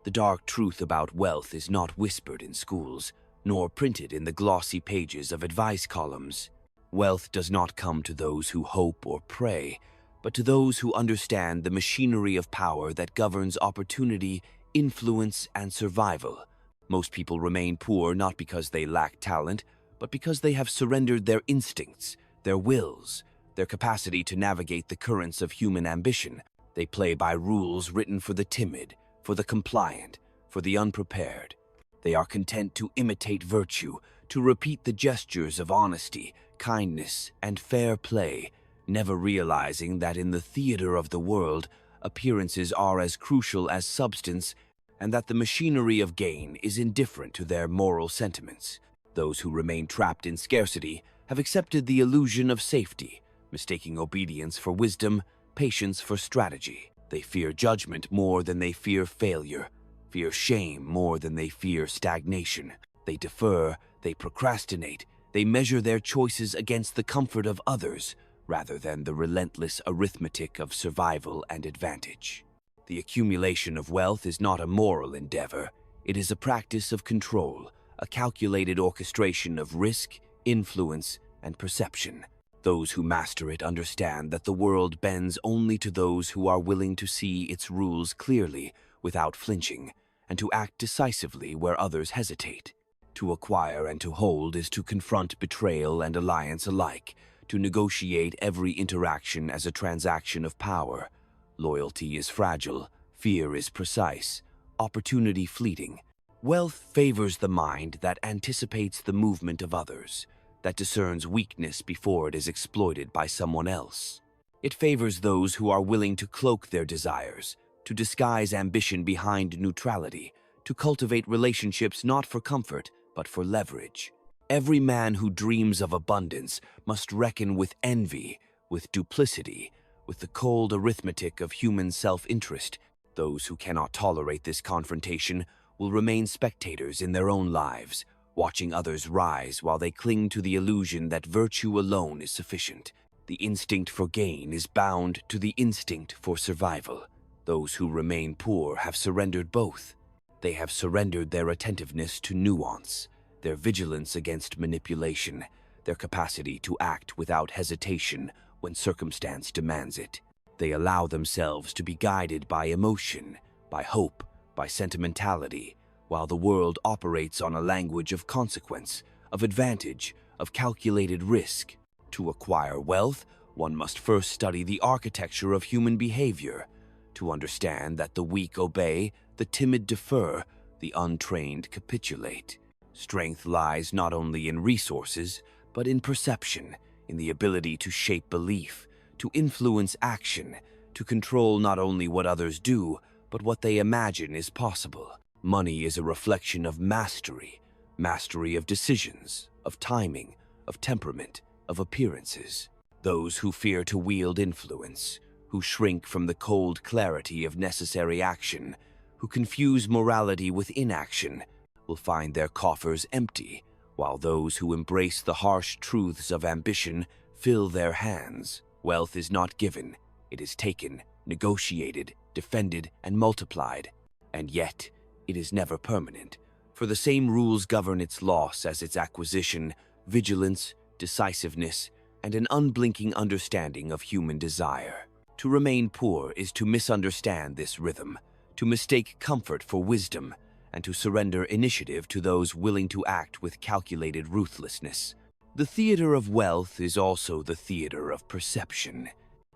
The dark truth about wealth is not whispered in schools, nor printed in the glossy pages of advice columns. Wealth does not come to those who hope or pray, but to those who understand the machinery of power that governs opportunity, influence, and survival. Most people remain poor not because they lack talent, but because they have surrendered their instincts, their wills, their capacity to navigate the currents of human ambition. They play by rules written for the timid, for the compliant, for the unprepared. They are content to imitate virtue, to repeat the gestures of honesty, kindness, and fair play, never realizing that in the theater of the world, appearances are as crucial as substance, and that the machinery of gain is indifferent to their moral sentiments. Those who remain trapped in scarcity have accepted the illusion of safety, mistaking obedience for wisdom, patience for strategy. They fear judgment more than they fear failure, fear shame more than they fear stagnation. They defer, they procrastinate, they measure their choices against the comfort of others, rather than the relentless arithmetic of survival and advantage. The accumulation of wealth is not a moral endeavor. It is a practice of control, a calculated orchestration of risk, influence, and perception. Those who master it understand that the world bends only to those who are willing to see its rules clearly, without flinching, and to act decisively where others hesitate. To acquire and to hold is to confront betrayal and alliance alike, to negotiate every interaction as a transaction of power. Loyalty is fragile, fear is precise, opportunity fleeting. Wealth favors the mind that anticipates the movement of others, that discerns weakness before it is exploited by someone else. It favors those who are willing to cloak their desires, to disguise ambition behind neutrality, to cultivate relationships not for comfort, but for leverage. Every man who dreams of abundance must reckon with envy, with duplicity, with the cold arithmetic of human self-interest. Those who cannot tolerate this confrontation will remain spectators in their own lives, watching others rise while they cling to the illusion that virtue alone is sufficient. The instinct for gain is bound to the instinct for survival. Those who remain poor have surrendered both. They have surrendered their attentiveness to nuance, their vigilance against manipulation, their capacity to act without hesitation when circumstance demands it. They allow themselves to be guided by emotion, by hope, by sentimentality, while the world operates on a language of consequence, of advantage, of calculated risk. To acquire wealth, one must first study the architecture of human behavior, to understand that the weak obey, the timid defer, the untrained capitulate. Strength lies not only in resources, but in perception, in the ability to shape belief, to influence action, to control not only what others do, but what they imagine is possible. Money is a reflection of mastery, mastery of decisions, of timing, of temperament, of appearances. Those who fear to wield influence, who shrink from the cold clarity of necessary action, who confuse morality with inaction, will find their coffers empty, while those who embrace the harsh truths of ambition fill their hands. Wealth is not given, it is taken, negotiated, defended, and multiplied. And yet, it is never permanent, for the same rules govern its loss as its acquisition: vigilance, decisiveness, and an unblinking understanding of human desire. To remain poor is to misunderstand this rhythm, to mistake comfort for wisdom, and to surrender initiative to those willing to act with calculated ruthlessness. The theater of wealth is also the theater of perception.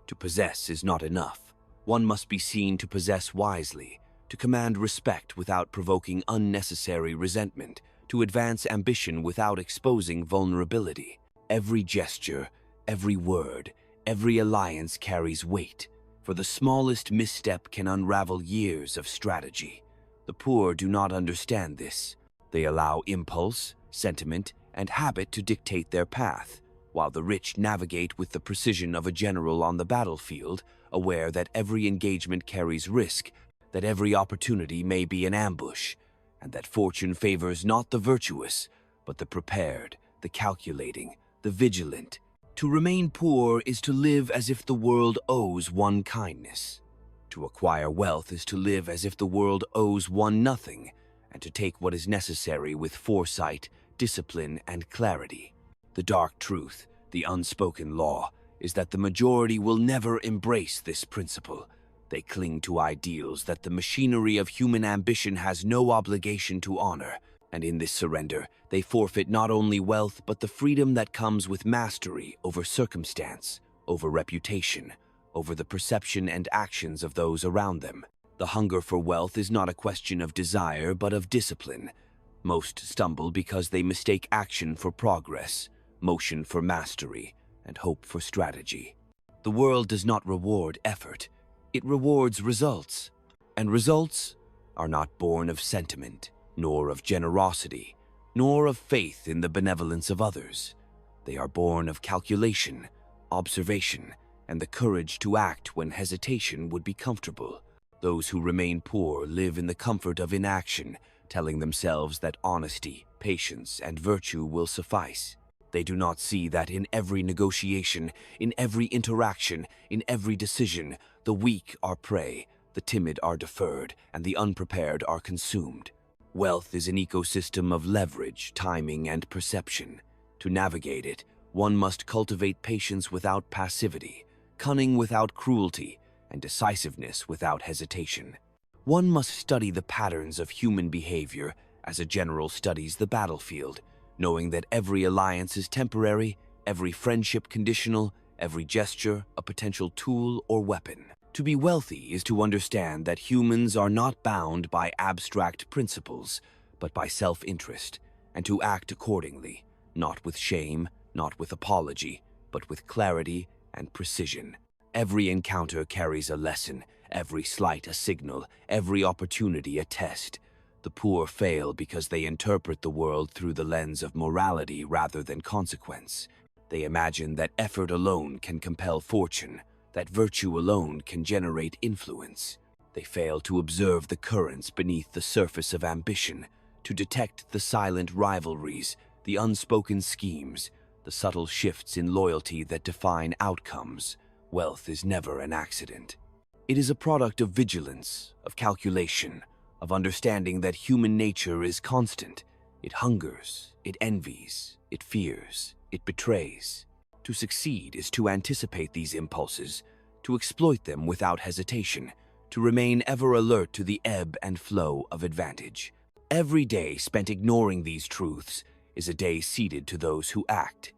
To possess is not enough. One must be seen to possess wisely, to command respect without provoking unnecessary resentment, to advance ambition without exposing vulnerability. Every gesture, every word, every alliance carries weight, for the smallest misstep can unravel years of strategy. The poor do not understand this. They allow impulse, sentiment, and habit to dictate their path, while the rich navigate with the precision of a general on the battlefield, aware that every engagement carries risk, that every opportunity may be an ambush, and that fortune favors not the virtuous, but the prepared, the calculating, the vigilant. To remain poor is to live as if the world owes one kindness, To acquire wealth is to live as if the world owes one nothing, and to take what is necessary with foresight, discipline, and clarity. The dark truth, the unspoken law, is that the majority will never embrace this principle. They cling to ideals that the machinery of human ambition has no obligation to honor, and in this surrender, they forfeit not only wealth but the freedom that comes with mastery over circumstance, over reputation, over the perception and actions of those around them. The hunger for wealth is not a question of desire but of discipline. Most stumble because they mistake action for progress, motion for mastery, and hope for strategy. The world does not reward effort, it rewards results. And results are not born of sentiment, nor of generosity, nor of faith in the benevolence of others. They are born of calculation, observation, and the courage to act when hesitation would be comfortable. Those who remain poor live in the comfort of inaction, telling themselves that honesty, patience, and virtue will suffice. They do not see that in every negotiation, in every interaction, in every decision, the weak are prey, the timid are deferred, and the unprepared are consumed. Wealth is an ecosystem of leverage, timing, and perception. To navigate it, one must cultivate patience without passivity, cunning without cruelty, and decisiveness without hesitation. One must study the patterns of human behavior as a general studies the battlefield, knowing that every alliance is temporary, every friendship conditional, every gesture a potential tool or weapon. To be wealthy is to understand that humans are not bound by abstract principles, but by self-interest, and to act accordingly, not with shame, not with apology, but with clarity and precision. Every encounter carries a lesson, every slight a signal, every opportunity a test. The poor fail because they interpret the world through the lens of morality rather than consequence. They imagine that effort alone can compel fortune, that virtue alone can generate influence. They fail to observe the currents beneath the surface of ambition, to detect the silent rivalries, the unspoken schemes, the subtle shifts in loyalty that define outcomes. Wealth is never an accident. It is a product of vigilance, of calculation, of understanding that human nature is constant. It hungers, it envies, it fears, it betrays. To succeed is to anticipate these impulses, to exploit them without hesitation, to remain ever alert to the ebb and flow of advantage. Every day spent ignoring these truths is a day ceded to those who act.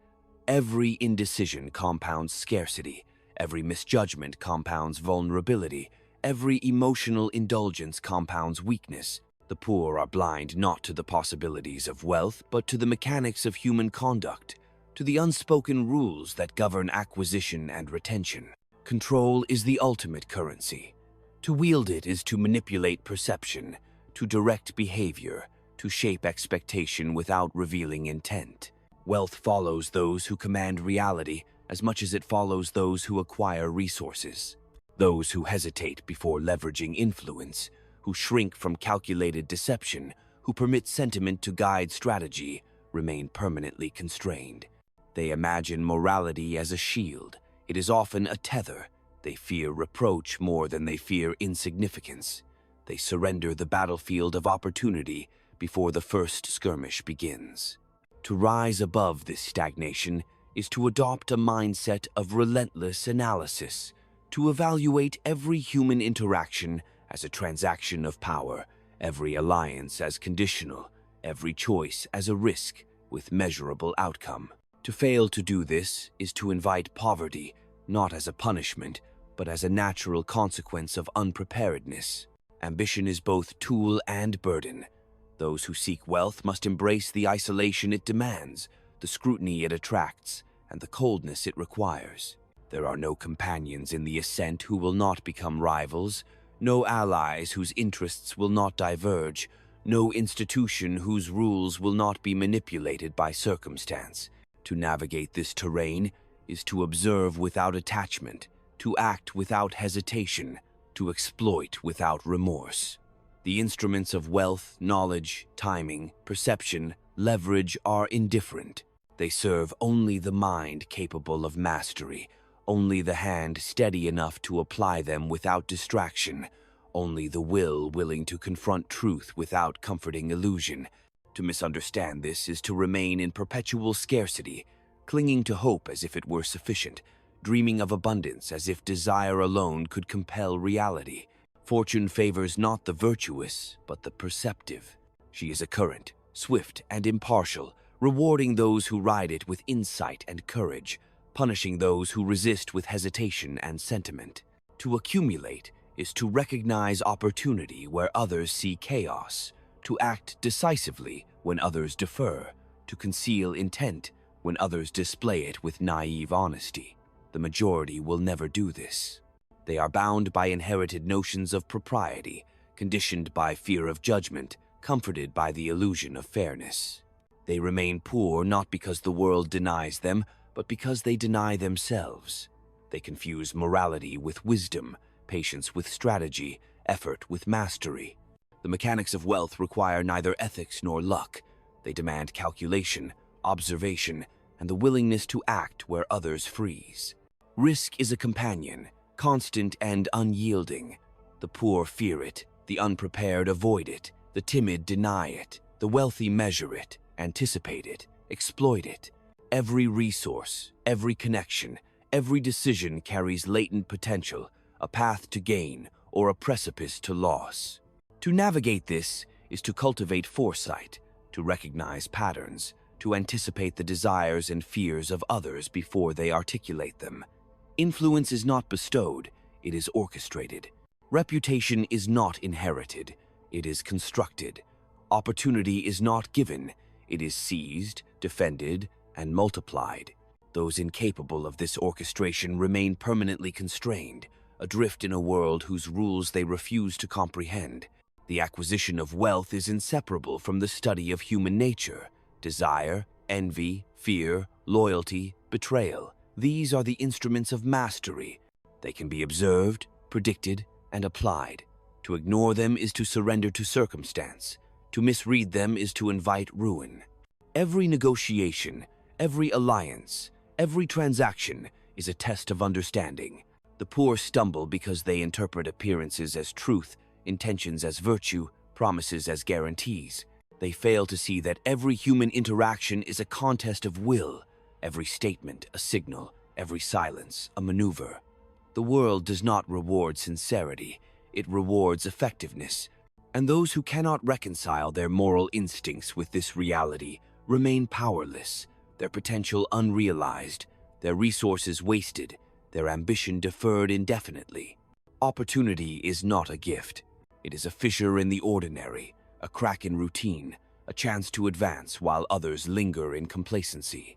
Every indecision compounds scarcity, every misjudgment compounds vulnerability, every emotional indulgence compounds weakness. The poor are blind not to the possibilities of wealth, but to the mechanics of human conduct, to the unspoken rules that govern acquisition and retention. Control is the ultimate currency. To wield it is to manipulate perception, to direct behavior, to shape expectation without revealing intent. Wealth follows those who command reality as much as it follows those who acquire resources. Those who hesitate before leveraging influence, who shrink from calculated deception, who permit sentiment to guide strategy, remain permanently constrained. They imagine morality as a shield. It is often a tether. They fear reproach more than they fear insignificance. They surrender the battlefield of opportunity before the first skirmish begins. To rise above this stagnation is to adopt a mindset of relentless analysis, to evaluate every human interaction as a transaction of power, every alliance as conditional, every choice as a risk with measurable outcome. To fail to do this is to invite poverty, not as a punishment, but as a natural consequence of unpreparedness. Ambition is both tool and burden. Those who seek wealth must embrace the isolation it demands, the scrutiny it attracts, and the coldness it requires. There are no companions in the ascent who will not become rivals, no allies whose interests will not diverge, no institution whose rules will not be manipulated by circumstance. To navigate this terrain is to observe without attachment, to act without hesitation, to exploit without remorse. The instruments of wealth, knowledge, timing, perception, leverage are indifferent. They serve only the mind capable of mastery, only the hand steady enough to apply them without distraction, only the will willing to confront truth without comforting illusion. To misunderstand this is to remain in perpetual scarcity, clinging to hope as if it were sufficient, dreaming of abundance as if desire alone could compel reality. Fortune favors not the virtuous, but the perceptive. She is a current, swift and impartial, rewarding those who ride it with insight and courage, punishing those who resist with hesitation and sentiment. To accumulate is to recognize opportunity where others see chaos, to act decisively when others defer, to conceal intent when others display it with naive honesty. The majority will never do this. They are bound by inherited notions of propriety, conditioned by fear of judgment, comforted by the illusion of fairness. They remain poor not because the world denies them, but because they deny themselves. They confuse morality with wisdom, patience with strategy, effort with mastery. The mechanics of wealth require neither ethics nor luck. They demand calculation, observation, and the willingness to act where others freeze. Risk is a companion, constant and unyielding. The poor fear it, the unprepared avoid it, the timid deny it, the wealthy measure it, anticipate it, exploit it. Every resource, every connection, every decision carries latent potential, a path to gain or a precipice to loss. To navigate this is to cultivate foresight, to recognize patterns, to anticipate the desires and fears of others before they articulate them. Influence is not bestowed, it is orchestrated. Reputation is not inherited, it is constructed. Opportunity is not given, it is seized, defended, and multiplied. Those incapable of this orchestration remain permanently constrained, adrift in a world whose rules they refuse to comprehend. The acquisition of wealth is inseparable from the study of human nature. Desire, envy, fear, loyalty, betrayal. These are the instruments of mastery. They can be observed, predicted, and applied. To ignore them is to surrender to circumstance. To misread them is to invite ruin. Every negotiation, every alliance, every transaction is a test of understanding. The poor stumble because they interpret appearances as truth, intentions as virtue, promises as guarantees. They fail to see that every human interaction is a contest of will, every statement a signal, every silence a maneuver. The world does not reward sincerity, it rewards effectiveness. And those who cannot reconcile their moral instincts with this reality remain powerless, their potential unrealized, their resources wasted, their ambition deferred indefinitely. Opportunity is not a gift. It is a fissure in the ordinary, a crack in routine, a chance to advance while others linger in complacency.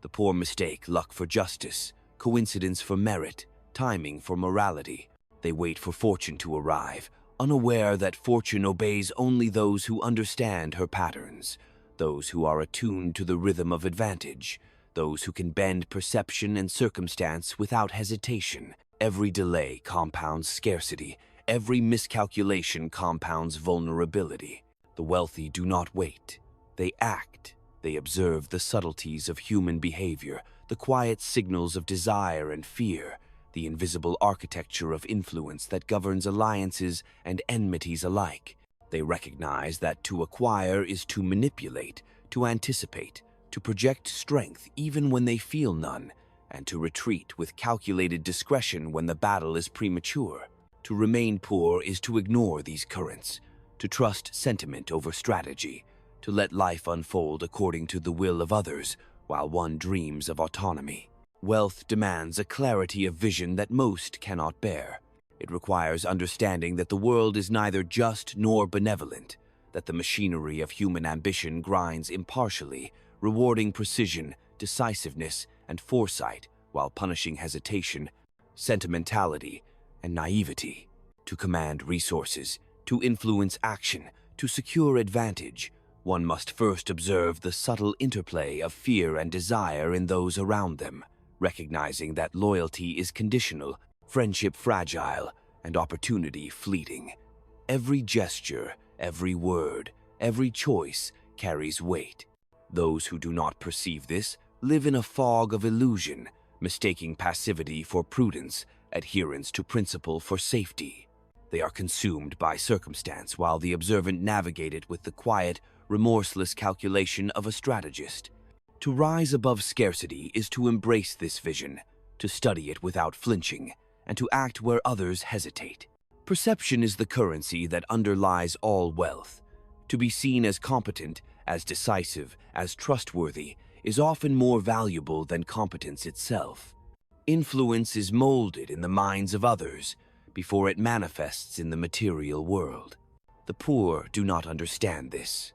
The poor mistake luck for justice, coincidence for merit, timing for morality. They wait for fortune to arrive, unaware that fortune obeys only those who understand her patterns, those who are attuned to the rhythm of advantage, those who can bend perception and circumstance without hesitation. Every delay compounds scarcity, every miscalculation compounds vulnerability. The wealthy do not wait, they act. They observe the subtleties of human behavior, the quiet signals of desire and fear, the invisible architecture of influence that governs alliances and enmities alike. They recognize that to acquire is to manipulate, to anticipate, to project strength even when they feel none, and to retreat with calculated discretion when the battle is premature. To remain poor is to ignore these currents, to trust sentiment over strategy, to let life unfold according to the will of others while one dreams of autonomy. Wealth demands a clarity of vision that most cannot bear. It requires understanding that the world is neither just nor benevolent, that the machinery of human ambition grinds impartially, rewarding precision, decisiveness, and foresight while punishing hesitation, sentimentality, and naivety. To command resources, to influence action, to secure advantage, one must first observe the subtle interplay of fear and desire in those around them, recognizing that loyalty is conditional, friendship fragile, and opportunity fleeting. Every gesture, every word, every choice carries weight. Those who do not perceive this live in a fog of illusion, mistaking passivity for prudence, adherence to principle for safety. They are consumed by circumstance, while the observant navigate it with the quiet, remorseless calculation of a strategist. To rise above scarcity is to embrace this vision, to study it without flinching, and to act where others hesitate. Perception is the currency that underlies all wealth. To be seen as competent, as decisive, as trustworthy, is often more valuable than competence itself. Influence is molded in the minds of others before it manifests in the material world. The poor do not understand this.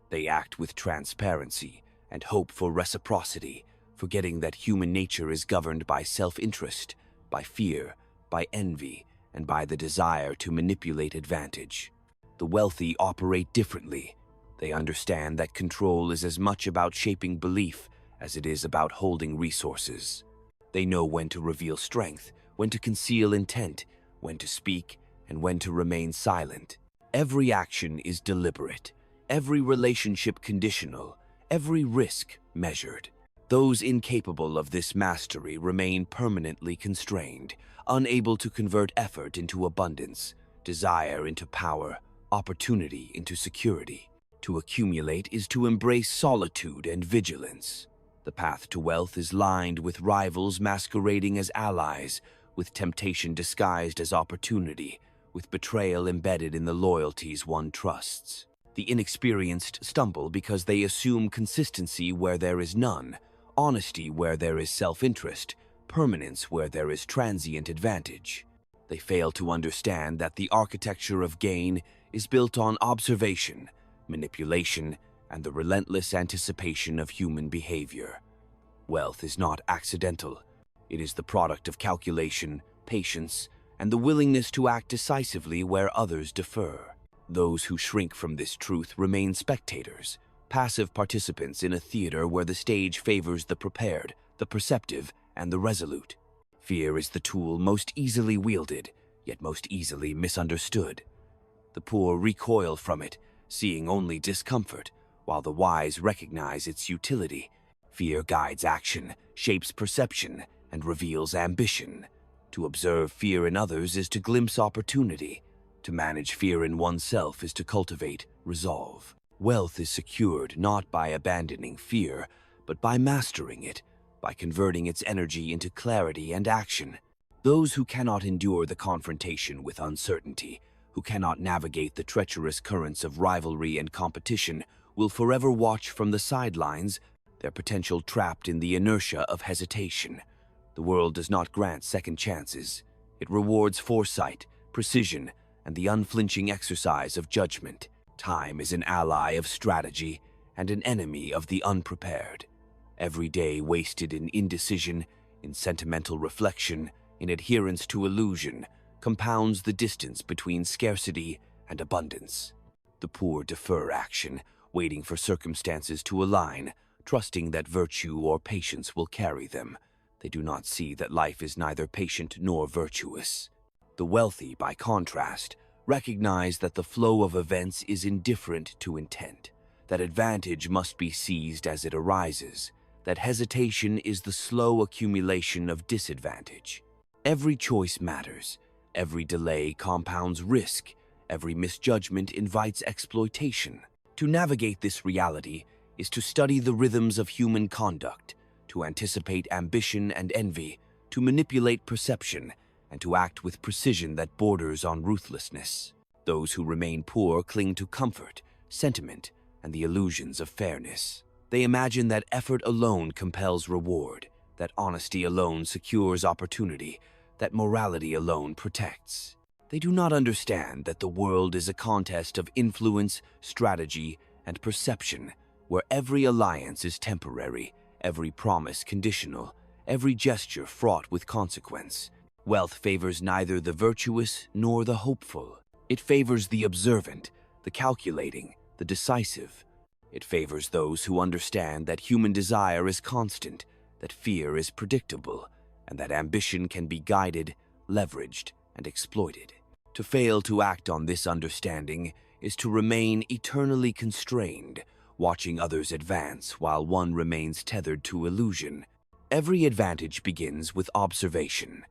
They act with transparency and hope for reciprocity, forgetting that human nature is governed by self-interest, by fear, by envy, and by the desire to manipulate advantage. The wealthy operate differently. They understand that control is as much about shaping belief as it is about holding resources. They know when to reveal strength, when to conceal intent, when to speak, and when to remain silent. Every action is deliberate, every relationship conditional, every risk measured. Those incapable of this mastery remain permanently constrained, unable to convert effort into abundance, desire into power, opportunity into security. To accumulate is to embrace solitude and vigilance. The path to wealth is lined with rivals masquerading as allies, with temptation disguised as opportunity, with betrayal embedded in the loyalties one trusts. The inexperienced stumble because they assume consistency where there is none, honesty where there is self-interest, permanence where there is transient advantage. They fail to understand that the architecture of gain is built on observation, manipulation, and the relentless anticipation of human behavior. Wealth is not accidental. It is the product of calculation, patience, and the willingness to act decisively where others defer. Those who shrink from this truth remain spectators, passive participants in a theater where the stage favors the prepared, the perceptive, and the resolute. Fear is the tool most easily wielded, yet most easily misunderstood. The poor recoil from it, seeing only discomfort, while the wise recognize its utility. Fear guides action, shapes perception, and reveals ambition. To observe fear in others is to glimpse opportunity. To manage fear in oneself is to cultivate resolve. Wealth is secured not by abandoning fear, but by mastering it, by converting its energy into clarity and action. Those who cannot endure the confrontation with uncertainty, who cannot navigate the treacherous currents of rivalry and competition, will forever watch from the sidelines, their potential trapped in the inertia of hesitation. The world does not grant second chances. It rewards foresight, precision, and the unflinching exercise of judgment. Time is an ally of strategy and an enemy of the unprepared. Every day wasted in indecision, in sentimental reflection, in adherence to illusion, compounds the distance between scarcity and abundance. The poor defer action, waiting for circumstances to align, trusting that virtue or patience will carry them. They do not see that life is neither patient nor virtuous. The wealthy, by contrast, recognize that the flow of events is indifferent to intent, that advantage must be seized as it arises, that hesitation is the slow accumulation of disadvantage. Every choice matters, every delay compounds risk, every misjudgment invites exploitation. To navigate this reality is to study the rhythms of human conduct, to anticipate ambition and envy, to manipulate perception, and to act with precision that borders on ruthlessness. Those who remain poor cling to comfort, sentiment, and the illusions of fairness. They imagine that effort alone compels reward, that honesty alone secures opportunity, that morality alone protects. They do not understand that the world is a contest of influence, strategy, and perception, where every alliance is temporary, every promise conditional, every gesture fraught with consequence. Wealth favors neither the virtuous nor the hopeful. It favors the observant, the calculating, the decisive. It favors those who understand that human desire is constant, that fear is predictable, and that ambition can be guided, leveraged, and exploited. To fail to act on this understanding is to remain eternally constrained, watching others advance while one remains tethered to illusion. Every advantage begins with observation.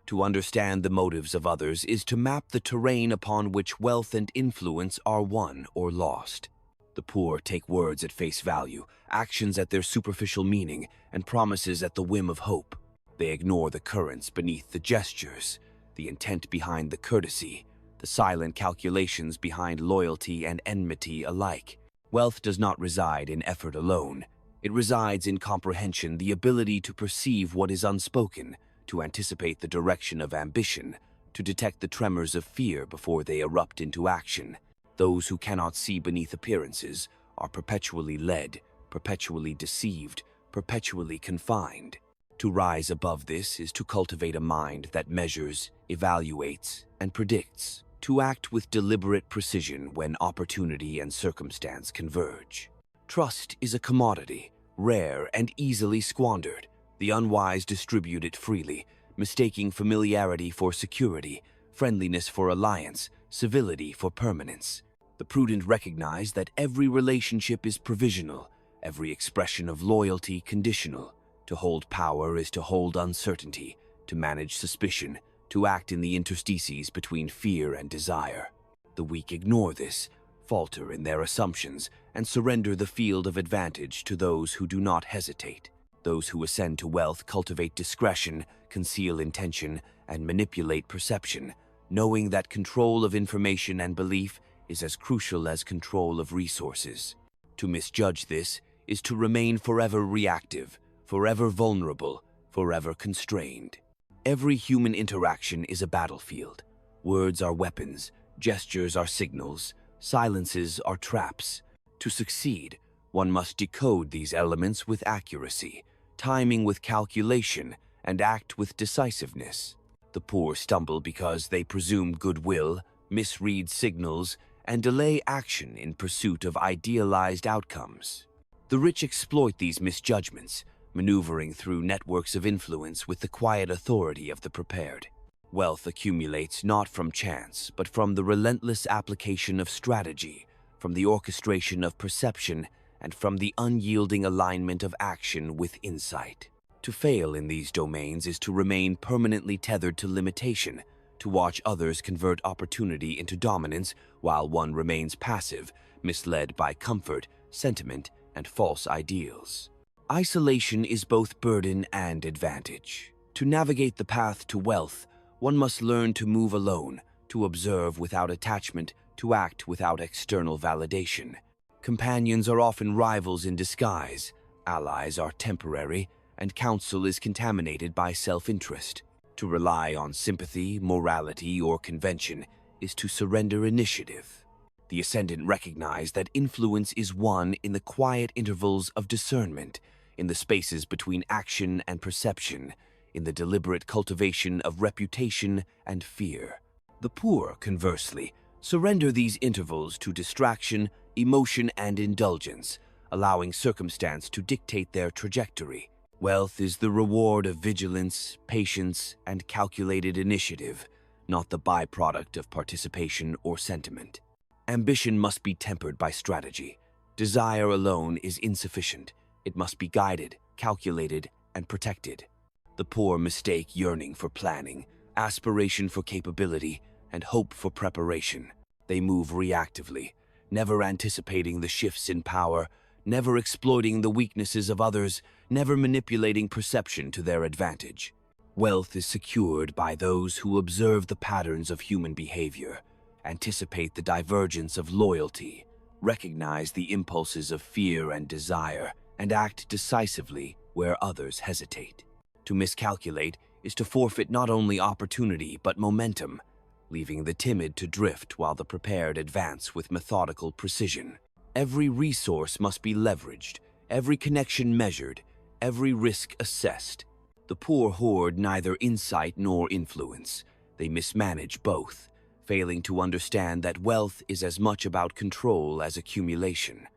To understand the motives of others is to map the terrain upon which wealth and influence are won or lost. The poor take words at face value, actions at their superficial meaning, and promises at the whim of hope. They ignore the currents beneath the gestures, the intent behind the courtesy, the silent calculations behind loyalty and enmity alike. Wealth does not reside in effort alone. It resides in comprehension, the ability to perceive what is unspoken, to anticipate the direction of ambition, to detect the tremors of fear before they erupt into action. Those who cannot see beneath appearances are perpetually led, perpetually deceived, perpetually confined. To rise above this is to cultivate a mind that measures, evaluates, and predicts, to act with deliberate precision when opportunity and circumstance converge. Trust is a commodity, rare and easily squandered. The unwise distribute it freely, mistaking familiarity for security, friendliness for alliance, civility for permanence. The prudent recognize that every relationship is provisional, every expression of loyalty conditional. To hold power is to hold uncertainty, to manage suspicion, to act in the interstices between fear and desire. The weak ignore this, falter in their assumptions, and surrender the field of advantage to those who do not hesitate. Those who ascend to wealth cultivate discretion, conceal intention, and manipulate perception, knowing that control of information and belief is as crucial as control of resources. To misjudge this is to remain forever reactive, forever vulnerable, forever constrained. Every human interaction is a battlefield. Words are weapons, gestures are signals, silences are traps. To succeed, one must decode these elements with accuracy, timing with calculation, and act with decisiveness. The poor stumble because they presume goodwill, misread signals, and delay action in pursuit of idealized outcomes. The rich exploit these misjudgments, maneuvering through networks of influence with the quiet authority of the prepared. Wealth accumulates not from chance, but from the relentless application of strategy, from the orchestration of perception, and from the unyielding alignment of action with insight. To fail in these domains is to remain permanently tethered to limitation, to watch others convert opportunity into dominance while one remains passive, misled by comfort, sentiment, and false ideals. Isolation is both burden and advantage. To navigate the path to wealth, one must learn to move alone, to observe without attachment, to act without external validation. Companions are often rivals in disguise, allies are temporary, and counsel is contaminated by self-interest. To rely on sympathy, morality, or convention is to surrender initiative. The ascendant recognize that influence is won in the quiet intervals of discernment, in the spaces between action and perception, in the deliberate cultivation of reputation and fear. The poor, conversely, surrender these intervals to distraction, emotion, and indulgence, allowing circumstance to dictate their trajectory. Wealth is the reward of vigilance, patience, and calculated initiative, not the byproduct of participation or sentiment. Ambition must be tempered by strategy. Desire alone is insufficient. It must be guided, calculated, and protected. The poor mistake yearning for planning, aspiration for capability, and hope for preparation. They move reactively, never anticipating the shifts in power, never exploiting the weaknesses of others, never manipulating perception to their advantage. Wealth is secured by those who observe the patterns of human behavior, anticipate the divergence of loyalty, recognize the impulses of fear and desire, and act decisively where others hesitate. To miscalculate is to forfeit not only opportunity but momentum, leaving the timid to drift while the prepared advance with methodical precision. Every resource must be leveraged, every connection measured, every risk assessed. The poor hoard neither insight nor influence. They mismanage both, failing to understand that wealth is as much about control as accumulation.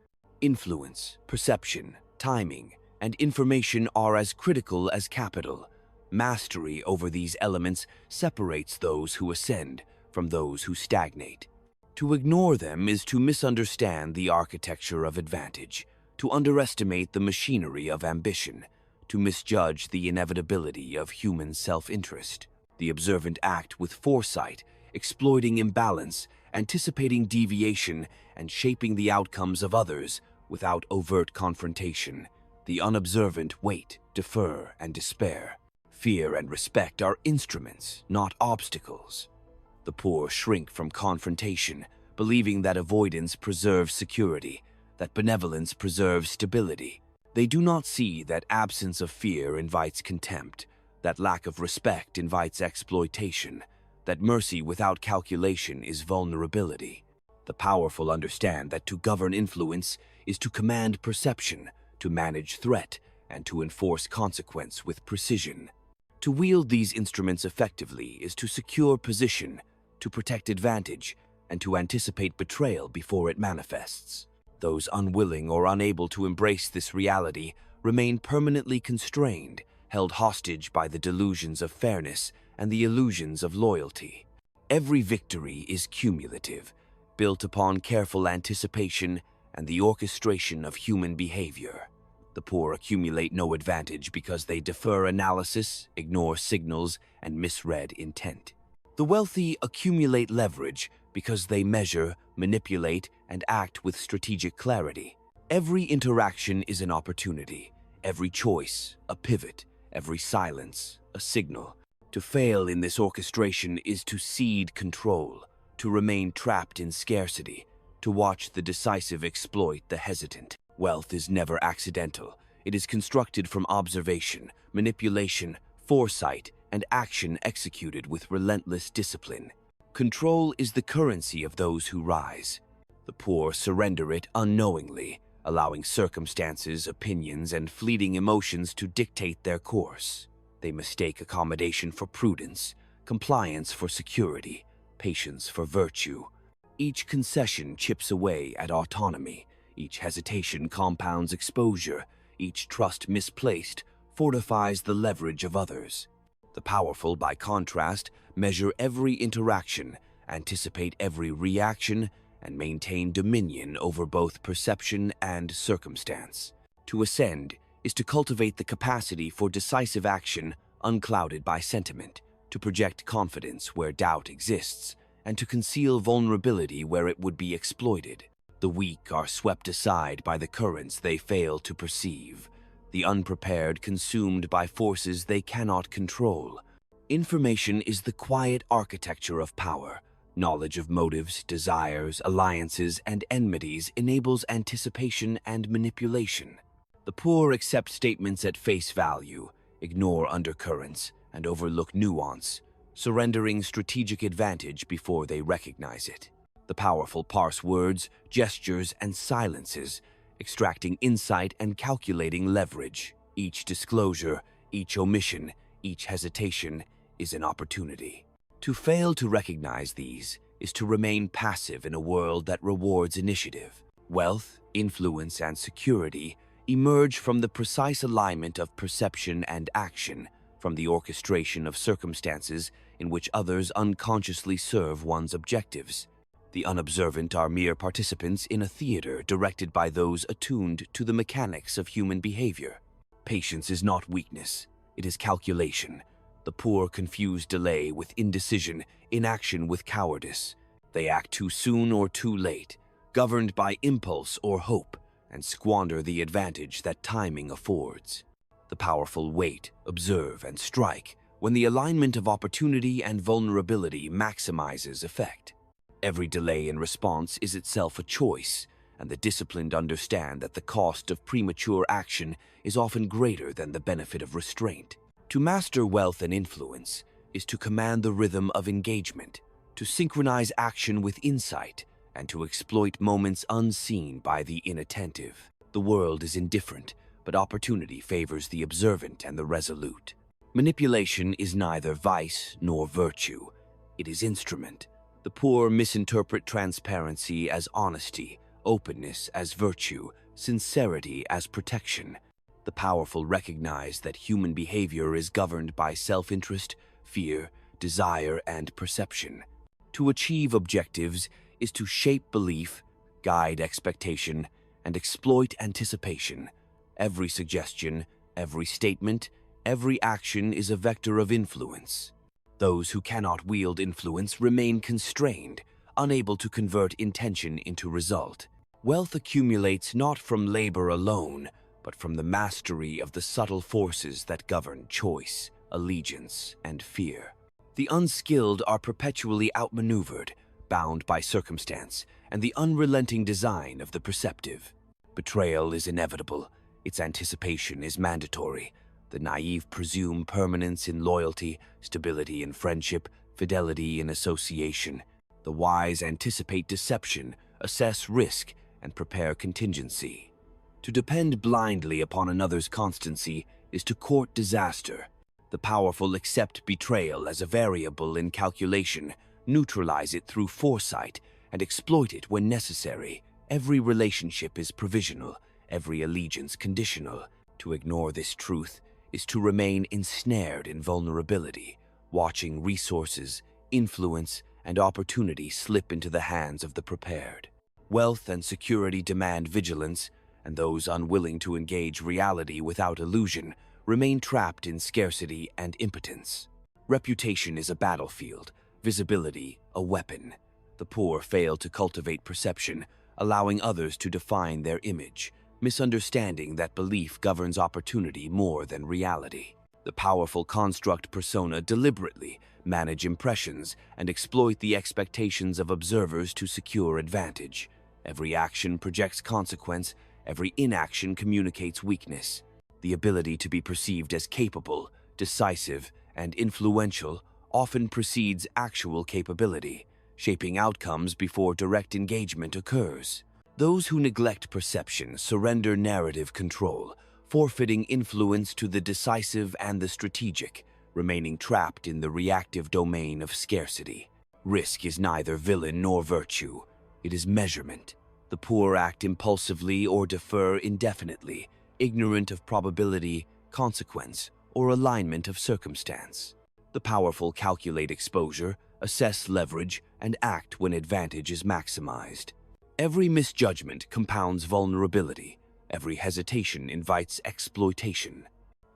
Influence, perception, timing, and information are as critical as capital. Mastery over these elements separates those who ascend from those who stagnate. To ignore them is to misunderstand the architecture of advantage, to underestimate the machinery of ambition, to misjudge the inevitability of human self-interest. The observant act with foresight, exploiting imbalance, anticipating deviation, and shaping the outcomes of others without overt confrontation. The unobservant wait, defer, and despair. Fear and respect are instruments, not obstacles. The poor shrink from confrontation, believing that avoidance preserves security, that benevolence preserves stability. They do not see that absence of fear invites contempt, that lack of respect invites exploitation, that mercy without calculation is vulnerability. The powerful understand that to govern influence is to command perception, to manage threat, and to enforce consequence with precision. To wield these instruments effectively is to secure position, to protect advantage, and to anticipate betrayal before it manifests. Those unwilling or unable to embrace this reality remain permanently constrained, held hostage by the delusions of fairness and the illusions of loyalty. Every victory is cumulative, built upon careful anticipation and the orchestration of human behavior. The poor accumulate no advantage because they defer analysis, ignore signals, and misread intent. The wealthy accumulate leverage because they measure, manipulate, and act with strategic clarity. Every interaction is an opportunity, every choice a pivot, every silence a signal. To fail in this orchestration is to cede control, to remain trapped in scarcity, to watch the decisive exploit the hesitant. Wealth is never accidental. It is constructed from observation, manipulation, foresight, and action executed with relentless discipline. Control is the currency of those who rise. The poor surrender it unknowingly, allowing circumstances, opinions, and fleeting emotions to dictate their course. They mistake accommodation for prudence, compliance for security, patience for virtue. Each concession chips away at autonomy. Each hesitation compounds exposure. Each trust misplaced fortifies the leverage of others. The powerful, by contrast, measure every interaction, anticipate every reaction, and maintain dominion over both perception and circumstance. To ascend is to cultivate the capacity for decisive action unclouded by sentiment, to project confidence where doubt exists, and to conceal vulnerability where it would be exploited. The weak are swept aside by the currents they fail to perceive, the unprepared consumed by forces they cannot control. Information is the quiet architecture of power. Knowledge of motives, desires, alliances, and enmities enables anticipation and manipulation. The poor accept statements at face value, ignore undercurrents, and overlook nuance, surrendering strategic advantage before they recognize it. The powerful parse words, gestures, and silences, extracting insight and calculating leverage. Each disclosure, each omission, each hesitation is an opportunity. To fail to recognize these is to remain passive in a world that rewards initiative. Wealth, influence, and security emerge from the precise alignment of perception and action, from the orchestration of circumstances in which others unconsciously serve one's objectives. The unobservant are mere participants in a theater directed by those attuned to the mechanics of human behavior. Patience is not weakness, it is calculation. The poor confuse delay with indecision, inaction with cowardice. They act too soon or too late, governed by impulse or hope, and squander the advantage that timing affords. The powerful wait, observe, and strike when the alignment of opportunity and vulnerability maximizes effect. Every delay in response is itself a choice, and the disciplined understand that the cost of premature action is often greater than the benefit of restraint. To master wealth and influence is to command the rhythm of engagement, to synchronize action with insight, and to exploit moments unseen by the inattentive. The world is indifferent, but opportunity favors the observant and the resolute. Manipulation is neither vice nor virtue. It is instrument. The poor misinterpret transparency as honesty, openness as virtue, sincerity as protection. The powerful recognize that human behavior is governed by self-interest, fear, desire, and perception. To achieve objectives is to shape belief, guide expectation, and exploit anticipation. Every suggestion, Every statement, every action is a vector of influence. Those who cannot wield influence remain constrained, unable to convert intention into result. Wealth accumulates not from labor alone, but from the mastery of the subtle forces that govern choice, allegiance, and fear. The unskilled are perpetually outmaneuvered, bound by circumstance, and the unrelenting design of the perceptive. Betrayal is inevitable. Its anticipation is mandatory. The naive presume permanence in loyalty, stability in friendship, fidelity in association. The wise anticipate deception, assess risk, and prepare contingency. To depend blindly upon another's constancy is to court disaster. The powerful accept betrayal as a variable in calculation, neutralize it through foresight, and exploit it when necessary. Every relationship is provisional, every allegiance conditional. To ignore this truth is to remain ensnared in vulnerability, watching resources, influence, and opportunity slip into the hands of the prepared. Wealth and security demand vigilance, and those unwilling to engage reality without illusion remain trapped in scarcity and impotence. Reputation is a battlefield, visibility a weapon. The poor fail to cultivate perception, allowing others to define their image, misunderstanding that belief governs opportunity more than reality. The powerful construct persona deliberately manage impressions and exploit the expectations of observers to secure advantage. Every action projects consequence, every inaction communicates weakness. The ability to be perceived as capable, decisive, and influential often precedes actual capability, shaping outcomes before direct engagement occurs. Those who neglect perception surrender narrative control, forfeiting influence to the decisive and the strategic, remaining trapped in the reactive domain of scarcity. Risk is neither villain nor virtue. It is measurement. The poor act impulsively or defer indefinitely, ignorant of probability, consequence, or alignment of circumstance. The powerful calculate exposure, assess leverage, and act when advantage is maximized. Every misjudgment compounds vulnerability. Every hesitation invites exploitation.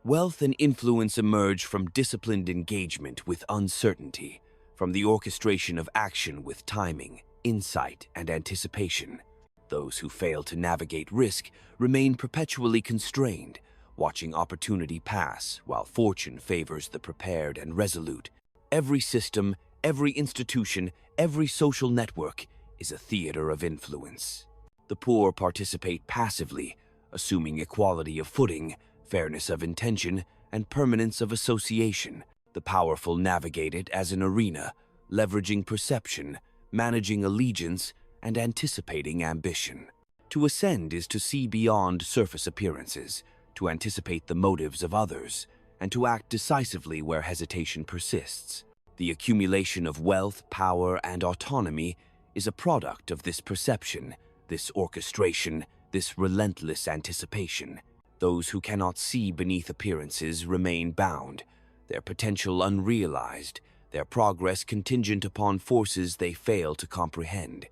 Wealth and influence emerge from disciplined engagement with uncertainty, from the orchestration of action with timing, insight, and anticipation. Those who fail to navigate risk remain perpetually constrained, watching opportunity pass while fortune favors the prepared and resolute. Every system, every institution, every social network is a theater of influence. The poor participate passively, assuming equality of footing, fairness of intention, and permanence of association. The powerful navigate it as an arena, leveraging perception, managing allegiance, and anticipating ambition. To ascend is to see beyond surface appearances, to anticipate the motives of others, and to act decisively where hesitation persists. The accumulation of wealth, power, and autonomy is a product of this perception, this orchestration, this relentless anticipation. Those who cannot see beneath appearances remain bound, their potential unrealized, their progress contingent upon forces they fail to comprehend.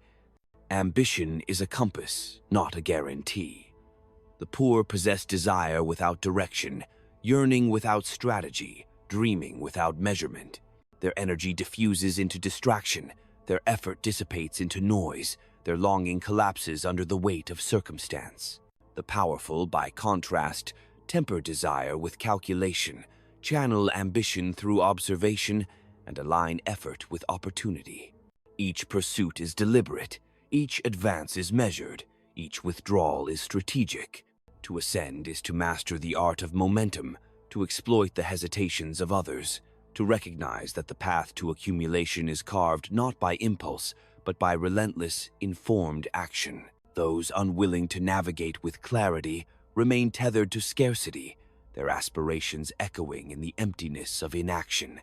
Ambition is a compass, not a guarantee. The poor possess desire without direction, yearning without strategy, dreaming without measurement. Their energy diffuses into distraction, their effort dissipates into noise, their longing collapses under the weight of circumstance. The powerful, by contrast, temper desire with calculation, channel ambition through observation, and align effort with opportunity. Each pursuit is deliberate, each advance is measured, each withdrawal is strategic. To ascend is to master the art of momentum, to exploit the hesitations of others, to recognize that the path to accumulation is carved not by impulse, but by relentless, informed action. Those unwilling to navigate with clarity remain tethered to scarcity, their aspirations echoing in the emptiness of inaction.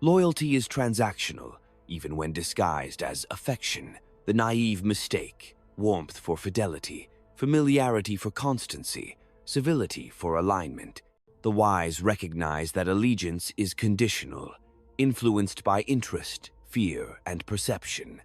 Loyalty is transactional, even when disguised as affection. The naive mistake warmth for fidelity, familiarity for constancy, civility for alignment. The wise recognize that allegiance is conditional, influenced by interest, fear, and perception.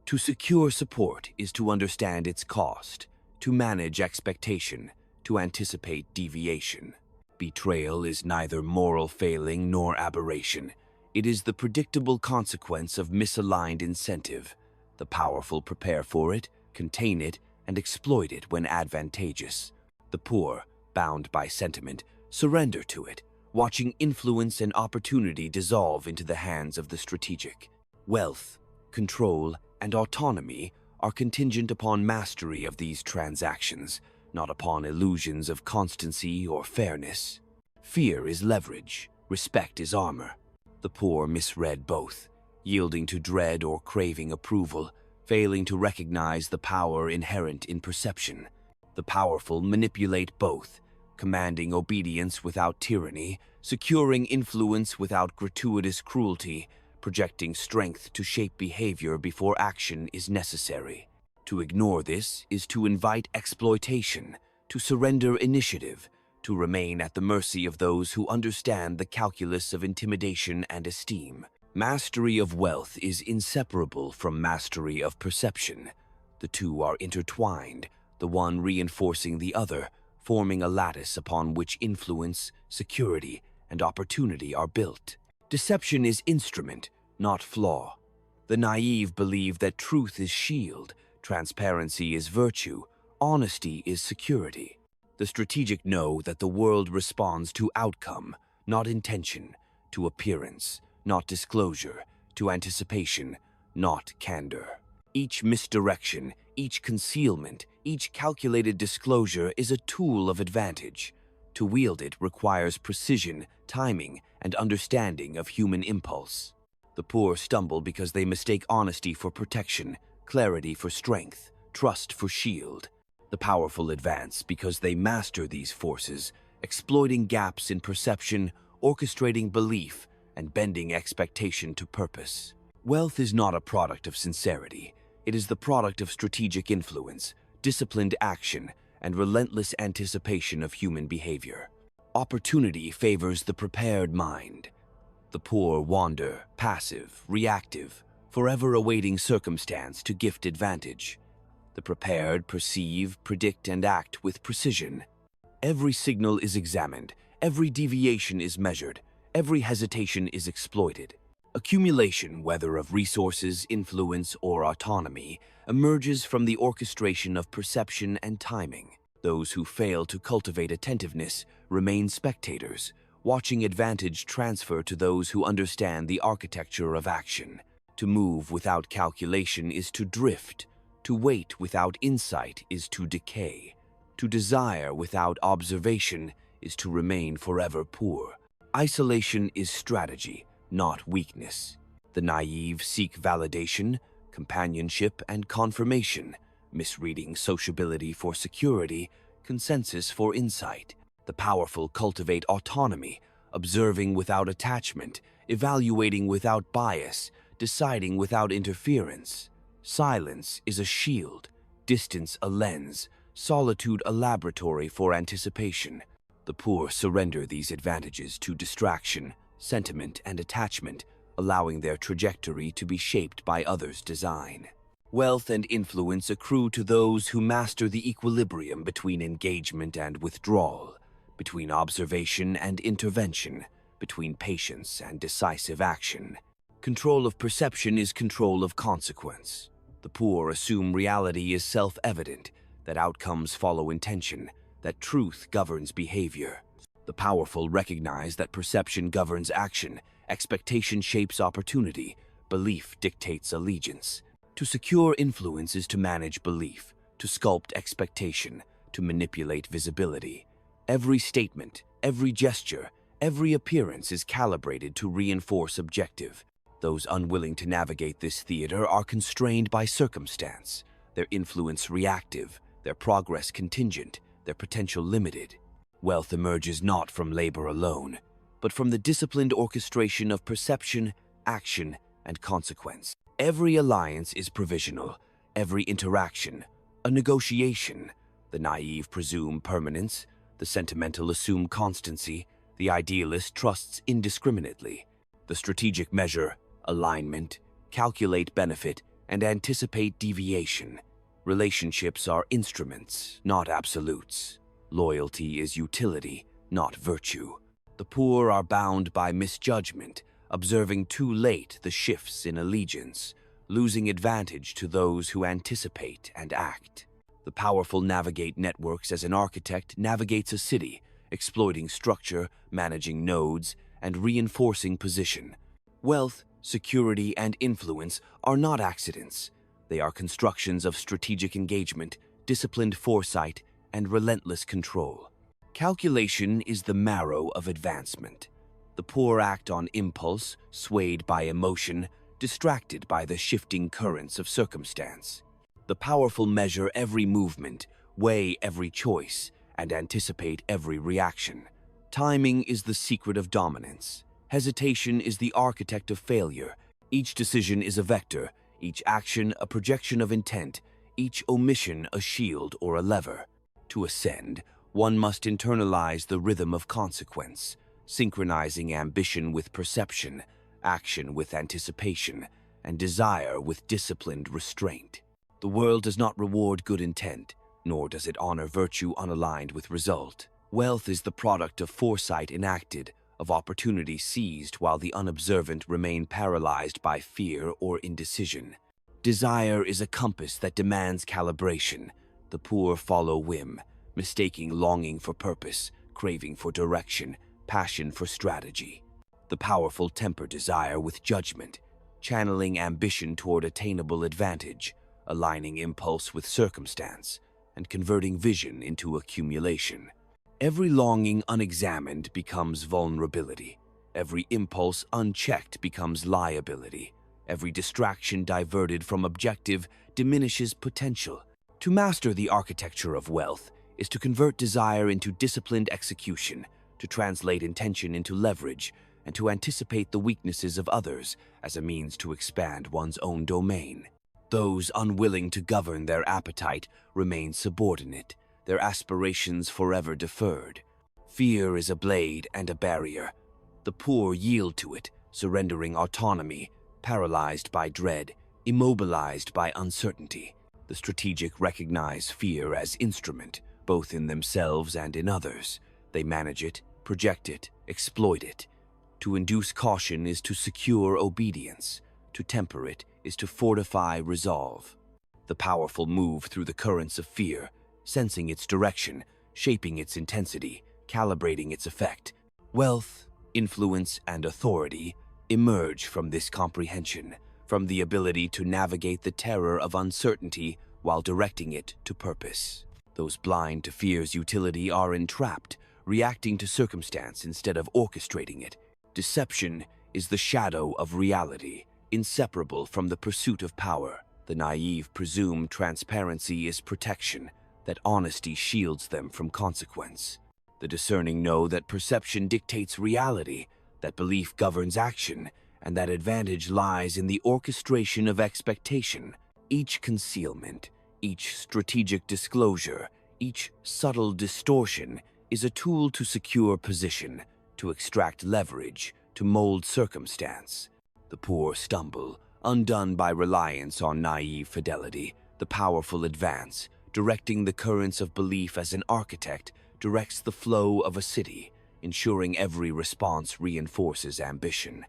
To secure support is to understand its cost, to manage expectation, to anticipate deviation. Betrayal is neither moral failing nor aberration. It is the predictable consequence of misaligned incentive. The powerful prepare for it, contain it, and exploit it when advantageous. The poor, bound by sentiment, surrender to it, watching influence and opportunity dissolve into the hands of the strategic. Wealth, control, and autonomy are contingent upon mastery of these transactions, not upon illusions of constancy or fairness. Fear is leverage, respect is armor. The poor misread both, yielding to dread or craving approval, failing to recognize the power inherent in perception. The powerful manipulate both, commanding obedience without tyranny, securing influence without gratuitous cruelty, projecting strength to shape behavior before action is necessary. To ignore this is to invite exploitation, to surrender initiative, to remain at the mercy of those who understand the calculus of intimidation and esteem. Mastery of wealth is inseparable from mastery of perception. The two are intertwined, the one reinforcing the other, forming a lattice upon which influence, security, and opportunity are built. Deception is instrument, not flaw. The naive believe that truth is shield, transparency is virtue, honesty is security. The strategic know that the world responds to outcome, not intention, to appearance, not disclosure, to anticipation, not candor. Each misdirection, each concealment, each calculated disclosure is a tool of advantage. To wield it requires precision, timing, and understanding of human impulse. The poor stumble because they mistake honesty for protection, clarity for strength, trust for shield. The powerful advance because they master these forces, exploiting gaps in perception, orchestrating belief, and bending expectation to purpose. Wealth is not a product of sincerity. It is the product of strategic influence, disciplined action, and relentless anticipation of human behavior. Opportunity favors the prepared mind. The poor wander, passive, reactive, forever awaiting circumstance to gift advantage. The prepared perceive, predict, and act with precision. Every signal is examined, every deviation is measured, every hesitation is exploited. Accumulation, whether of resources, influence, or autonomy, emerges from the orchestration of perception and timing. Those who fail to cultivate attentiveness remain spectators, watching advantage transfer to those who understand the architecture of action. To move without calculation is to drift. To wait without insight is to decay. To desire without observation is to remain forever poor. Isolation is strategy, not weakness. The naive seek validation, companionship, and confirmation, misreading sociability for security, consensus for insight. The powerful cultivate autonomy, observing without attachment, evaluating without bias, deciding without interference. Silence is a shield, distance a lens, solitude a laboratory for anticipation. The poor surrender these advantages to distraction, sentiment, and attachment, allowing their trajectory to be shaped by others' design. Wealth and influence accrue to those who master the equilibrium between engagement and withdrawal, between observation and intervention, between patience and decisive action. Control of perception is control of consequence. The poor assume reality is self-evident, that outcomes follow intention, that truth governs behavior. The powerful recognize that perception governs action, expectation shapes opportunity, belief dictates allegiance. To secure influence is to manage belief, to sculpt expectation, to manipulate visibility. Every statement, every gesture, every appearance is calibrated to reinforce objective. Those unwilling to navigate this theater are constrained by circumstance, their influence reactive, their progress contingent, their potential limited. Wealth emerges not from labor alone, but from the disciplined orchestration of perception, action, and consequence. Every alliance is provisional, every interaction, a negotiation. The naive presume permanence, the sentimental assume constancy, the idealist trusts indiscriminately. The strategic measure alignment, calculate benefit, and anticipate deviation. Relationships are instruments, not absolutes. Loyalty is utility, not virtue. The poor are bound by misjudgment, observing too late the shifts in allegiance, losing advantage to those who anticipate and act. The powerful navigate networks as an architect navigates a city, exploiting structure, managing nodes, and reinforcing position. Wealth, security, and influence are not accidents. They are constructions of strategic engagement, disciplined foresight, and relentless control. Calculation is the marrow of advancement. The poor act on impulse, swayed by emotion, distracted by the shifting currents of circumstance. The powerful measure every movement, weigh every choice, and anticipate every reaction. Timing is the secret of dominance. Hesitation is the architect of failure. Each decision is a vector, each action a projection of intent, each omission a shield or a lever. To ascend, one must internalize the rhythm of consequence, synchronizing ambition with perception, action with anticipation, and desire with disciplined restraint. The world does not reward good intent, nor does it honor virtue unaligned with result. Wealth is the product of foresight enacted, of opportunity seized while the unobservant remain paralyzed by fear or indecision. Desire is a compass that demands calibration. The poor follow whim, mistaking longing for purpose, craving for direction, passion for strategy. The powerful temper desire with judgment, channeling ambition toward attainable advantage, aligning impulse with circumstance, and converting vision into accumulation. Every longing unexamined becomes vulnerability. Every impulse unchecked becomes liability. Every distraction diverted from objective diminishes potential. To master the architecture of wealth is to convert desire into disciplined execution, to translate intention into leverage, and to anticipate the weaknesses of others as a means to expand one's own domain. Those unwilling to govern their appetite remain subordinate, their aspirations forever deferred. Fear is a blade and a barrier. The poor yield to it, surrendering autonomy, paralyzed by dread, immobilized by uncertainty. The strategic recognize fear as instrument, both in themselves and in others. They manage it, project it, exploit it. To induce caution is to secure obedience. To temper it is to fortify resolve. The powerful move through the currents of fear, sensing its direction, shaping its intensity, calibrating its effect. Wealth, influence, and authority emerge from this comprehension, from the ability to navigate the terror of uncertainty while directing it to purpose. Those blind to fear's utility are entrapped, reacting to circumstance instead of orchestrating it. Deception is the shadow of reality, inseparable from the pursuit of power. The naive presume transparency is protection, that honesty shields them from consequence. The discerning know that perception dictates reality, that belief governs action, and that advantage lies in the orchestration of expectation. Each concealment, each strategic disclosure, each subtle distortion is a tool to secure position, to extract leverage, to mold circumstance. The poor stumble, undone by reliance on naive fidelity. The powerful advance, directing the currents of belief as an architect directs the flow of a city, ensuring every response reinforces ambition.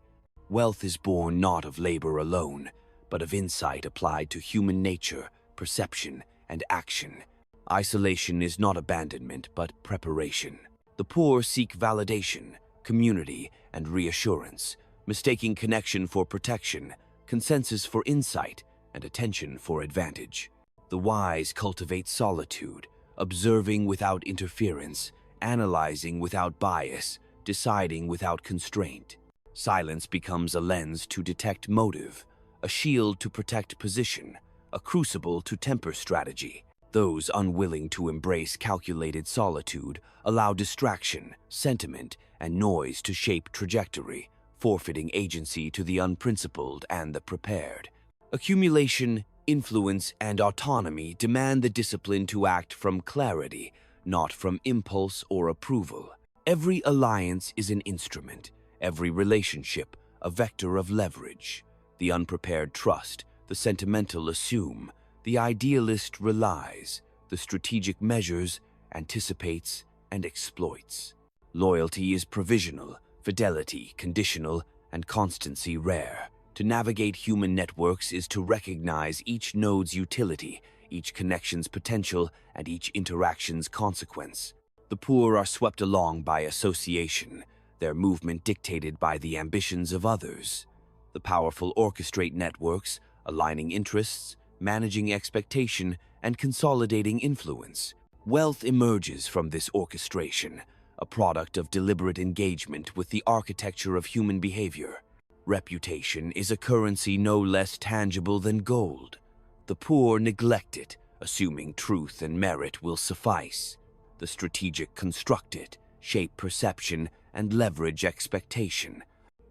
Wealth is born not of labor alone, but of insight applied to human nature, perception, and action. Isolation is not abandonment, but preparation. The poor seek validation, community, and reassurance, mistaking connection for protection, consensus for insight, and attention for advantage. The wise cultivate solitude, observing without interference, analyzing without bias, deciding without constraint. Silence becomes a lens to detect motive, a shield to protect position, a crucible to temper strategy. Those unwilling to embrace calculated solitude allow distraction, sentiment, and noise to shape trajectory, forfeiting agency to the unprincipled and the prepared. Accumulation, influence, and autonomy demand the discipline to act from clarity, not from impulse or approval. Every alliance is an instrument, every relationship a vector of leverage. The unprepared trust, the sentimental assume, the idealist relies, the strategic measures, anticipates, and exploits. Loyalty is provisional, fidelity conditional, and constancy rare. To navigate human networks is to recognize each node's utility, each connection's potential, and each interaction's consequence. The poor are swept along by association, their movement dictated by the ambitions of others. The powerful orchestrate networks, aligning interests, managing expectation, and consolidating influence. Wealth emerges from this orchestration, a product of deliberate engagement with the architecture of human behavior. Reputation is a currency no less tangible than gold. The poor neglect it, assuming truth and merit will suffice. The strategic construct it, shape perception, and leverage expectation.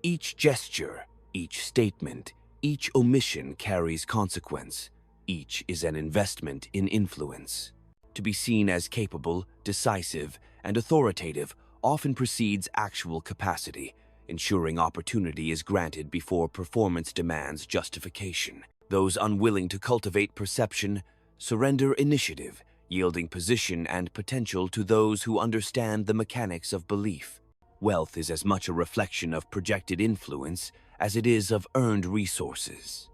Each gesture, each statement, each omission carries consequence. Each is an investment in influence. To be seen as capable, decisive, and authoritative often precedes actual capacity, ensuring opportunity is granted before performance demands justification. Those unwilling to cultivate perception surrender initiative, yielding position and potential to those who understand the mechanics of belief. Wealth is as much a reflection of projected influence as it is of earned resources.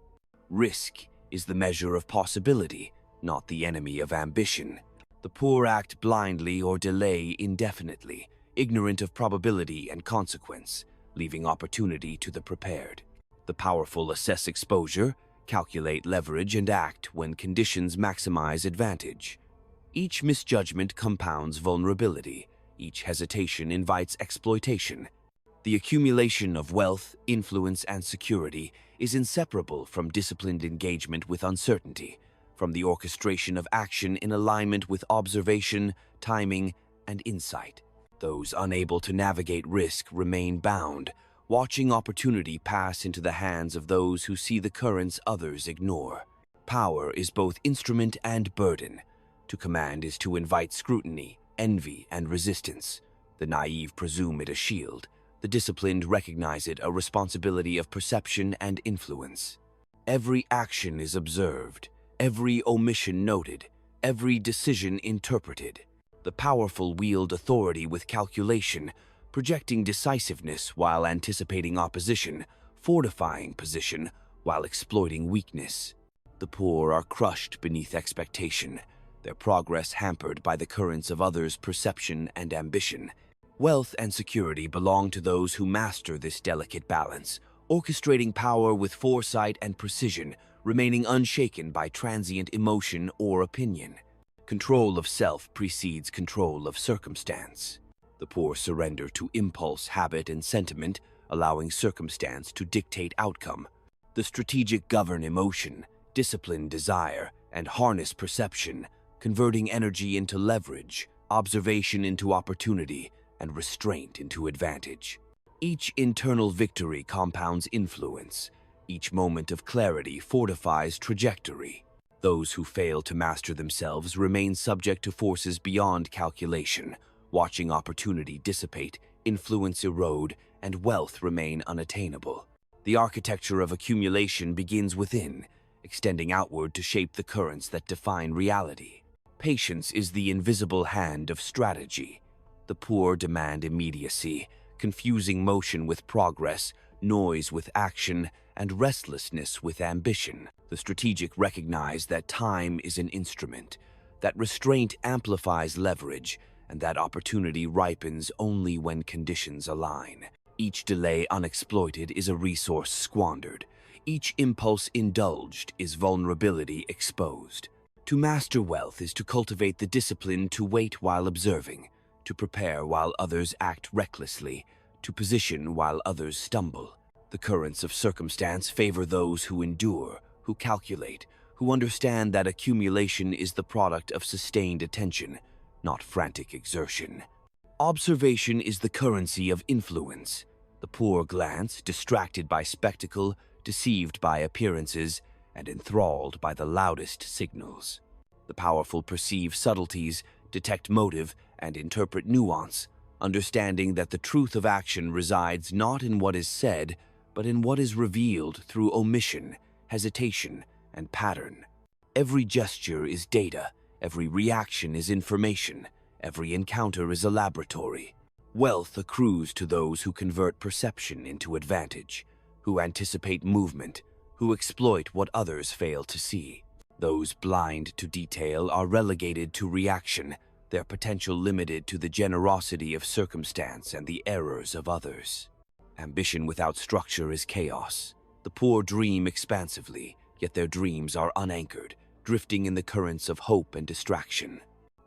Risk is the measure of possibility, not the enemy of ambition. The poor act blindly or delay indefinitely, ignorant of probability and consequence, leaving opportunity to the prepared. The powerful assess exposure, calculate leverage, and act when conditions maximize advantage. Each misjudgment compounds vulnerability. Each hesitation invites exploitation. The accumulation of wealth, influence, and security is inseparable from disciplined engagement with uncertainty, from the orchestration of action in alignment with observation, timing, and insight. Those unable to navigate risk remain bound, watching opportunity pass into the hands of those who see the currents others ignore. Power is both instrument and burden. To command is to invite scrutiny, envy, and resistance. The naive presume it a shield. The disciplined recognize it a responsibility of perception and influence. Every action is observed, every omission noted, every decision interpreted. The powerful wield authority with calculation, projecting decisiveness while anticipating opposition, fortifying position while exploiting weakness. The poor are crushed beneath expectation, their progress hampered by the currents of others' perception and ambition. Wealth and security belong to those who master this delicate balance, orchestrating power with foresight and precision, remaining unshaken by transient emotion or opinion. Control of self precedes control of circumstance. The poor surrender to impulse, habit, and sentiment, allowing circumstance to dictate outcome. The strategic govern emotion, discipline desire, and harness perception, converting energy into leverage, observation into opportunity, and restraint into advantage. Each internal victory compounds influence. Each moment of clarity fortifies trajectory. Those who fail to master themselves remain subject to forces beyond calculation, watching opportunity dissipate, influence erode, and wealth remain unattainable. The architecture of accumulation begins within, extending outward to shape the currents that define reality. Patience is the invisible hand of strategy. The poor demand immediacy, confusing motion with progress, noise with action, and restlessness with ambition. The strategic recognize that time is an instrument, that restraint amplifies leverage, and that opportunity ripens only when conditions align. Each delay unexploited is a resource squandered. Each impulse indulged is vulnerability exposed. To master wealth is to cultivate the discipline to wait while observing, to prepare while others act recklessly, to position while others stumble. The currents of circumstance favor those who endure, who calculate, who understand that accumulation is the product of sustained attention, not frantic exertion. Observation is the currency of influence. The poor glance, distracted by spectacle, deceived by appearances, and enthralled by the loudest signals. The powerful perceive subtleties, detect motive, and interpret nuance, understanding that the truth of action resides not in what is said, but in what is revealed through omission, hesitation, and pattern. Every gesture is data, every reaction is information, every encounter is a laboratory. Wealth accrues to those who convert perception into advantage, who anticipate movement, who exploit what others fail to see. Those blind to detail are relegated to reaction, their potential limited to the generosity of circumstance and the errors of others. Ambition without structure is chaos. The poor dream expansively, yet their dreams are unanchored, drifting in the currents of hope and distraction.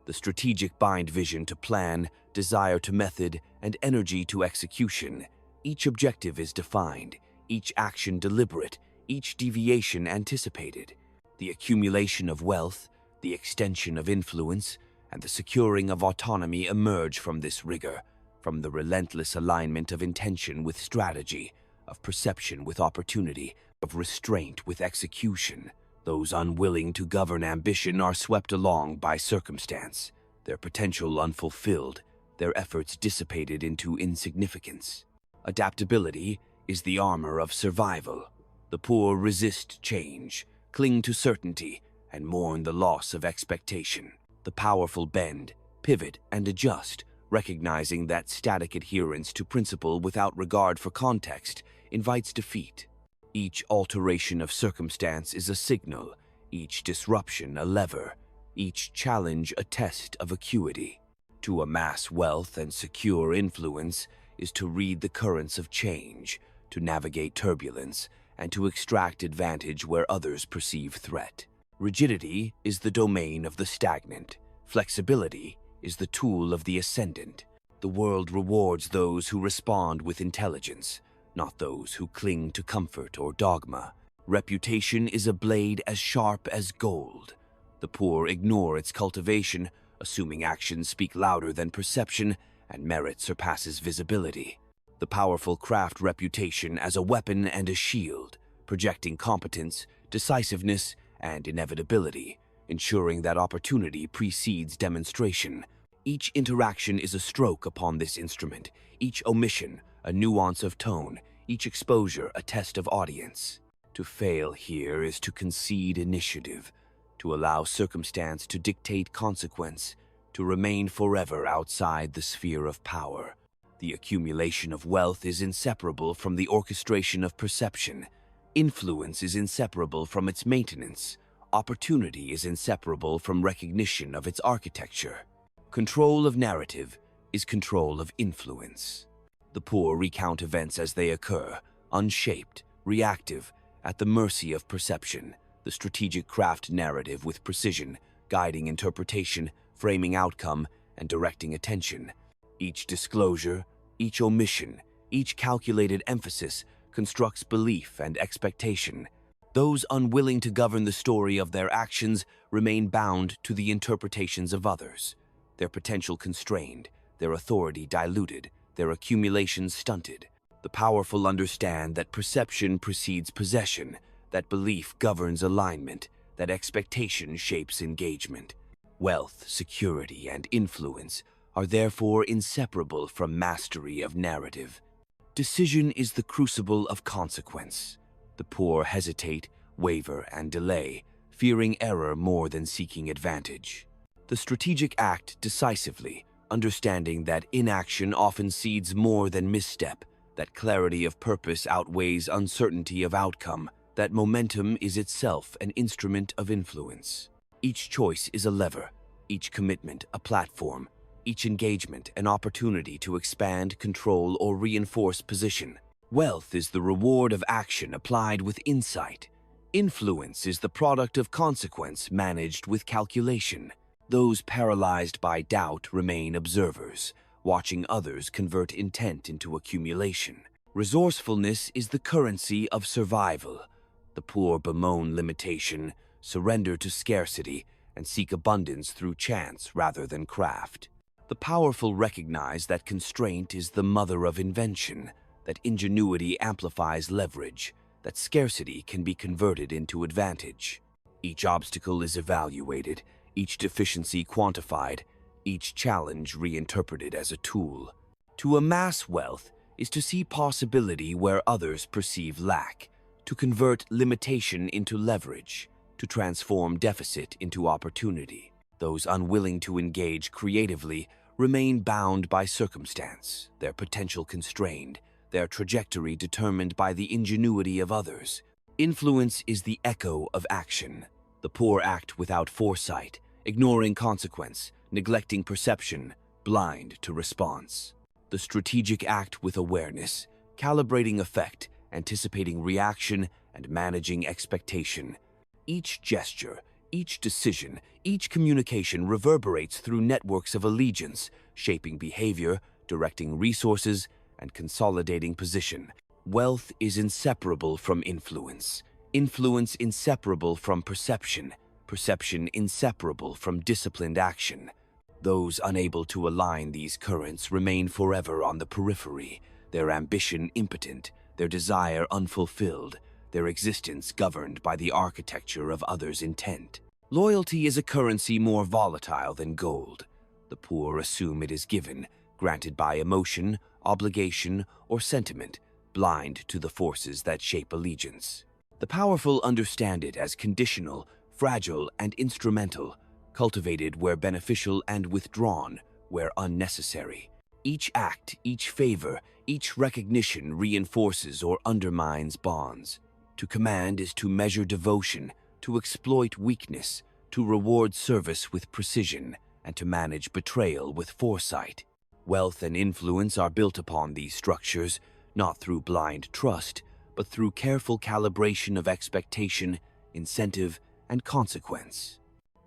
The strategic bind vision to plan, desire to method, and energy to execution. Each objective is defined, each action deliberate, each deviation anticipated. The accumulation of wealth, the extension of influence, and the securing of autonomy emerge from this rigor, from the relentless alignment of intention with strategy, of perception with opportunity, of restraint with execution. Those unwilling to govern ambition are swept along by circumstance, their potential unfulfilled, their efforts dissipated into insignificance. Adaptability is the armor of survival. The poor resist change, cling to certainty, and mourn the loss of expectation. The powerful bend, pivot, and adjust, recognizing that static adherence to principle without regard for context invites defeat. Each alteration of circumstance is a signal, each disruption a lever, each challenge a test of acuity. To amass wealth and secure influence is to read the currents of change, to navigate turbulence, and to extract advantage where others perceive threat. Rigidity is the domain of the stagnant. Flexibility is the tool of the ascendant. The world rewards those who respond with intelligence, not those who cling to comfort or dogma. Reputation is a blade as sharp as gold. The poor ignore its cultivation, assuming actions speak louder than perception, and merit surpasses visibility. The powerful craft reputation as a weapon and a shield, projecting competence, decisiveness, and inevitability, ensuring that opportunity precedes demonstration. Each interaction is a stroke upon this instrument, each omission a nuance of tone, each exposure a test of audience. To fail here is to concede initiative, to allow circumstance to dictate consequence, to remain forever outside the sphere of power. The accumulation of wealth is inseparable from the orchestration of perception. Influence is inseparable from its maintenance. Opportunity is inseparable from recognition of its architecture. Control of narrative is control of influence. The poor recount events as they occur, unshaped, reactive, at the mercy of perception. The strategic craft narrative with precision, guiding interpretation, framing outcome, and directing attention. Each disclosure, each omission, each calculated emphasis constructs belief and expectation. Those unwilling to govern the story of their actions remain bound to the interpretations of others, their potential constrained, their authority diluted, their accumulation stunted. The powerful understand that perception precedes possession, that belief governs alignment, that expectation shapes engagement. Wealth, security, and influence are therefore inseparable from mastery of narrative. Decision is the crucible of consequence. The poor hesitate, waver, and delay, fearing error more than seeking advantage. The strategic act decisively, understanding that inaction often seeds more than misstep, that clarity of purpose outweighs uncertainty of outcome, that momentum is itself an instrument of influence. Each choice is a lever, each commitment a platform, each engagement an opportunity to expand, control, or reinforce position. Wealth is the reward of action applied with insight. Influence is the product of consequence managed with calculation. Those paralyzed by doubt remain observers, watching others convert intent into accumulation. Resourcefulness is the currency of survival. The poor bemoan limitation, surrender to scarcity, and seek abundance through chance rather than craft. The powerful recognize that constraint is the mother of invention, that ingenuity amplifies leverage, that scarcity can be converted into advantage. Each obstacle is evaluated, each deficiency quantified, each challenge reinterpreted as a tool. To amass wealth is to see possibility where others perceive lack, to convert limitation into leverage, to transform deficit into opportunity. Those unwilling to engage creatively remain bound by circumstance, their potential constrained, their trajectory determined by the ingenuity of others. Influence is the echo of action. The poor act without foresight, ignoring consequence, neglecting perception, blind to response. The strategic act with awareness, calibrating effect, anticipating reaction, and managing expectation. Each gesture, each decision, each communication reverberates through networks of allegiance, shaping behavior, directing resources, and consolidating position. Wealth is inseparable from influence, influence inseparable from perception, perception inseparable from disciplined action. Those unable to align these currents remain forever on the periphery, their ambition impotent, their desire unfulfilled, their existence governed by the architecture of others' intent. Loyalty is a currency more volatile than gold. The poor assume it is given, granted by emotion, obligation, or sentiment, blind to the forces that shape allegiance. The powerful understand it as conditional, fragile, and instrumental, cultivated where beneficial and withdrawn where unnecessary. Each act, each favor, each recognition reinforces or undermines bonds. To command is to measure devotion, to exploit weakness, to reward service with precision, and to manage betrayal with foresight. Wealth and influence are built upon these structures, not through blind trust, but through careful calibration of expectation, incentive, and consequence.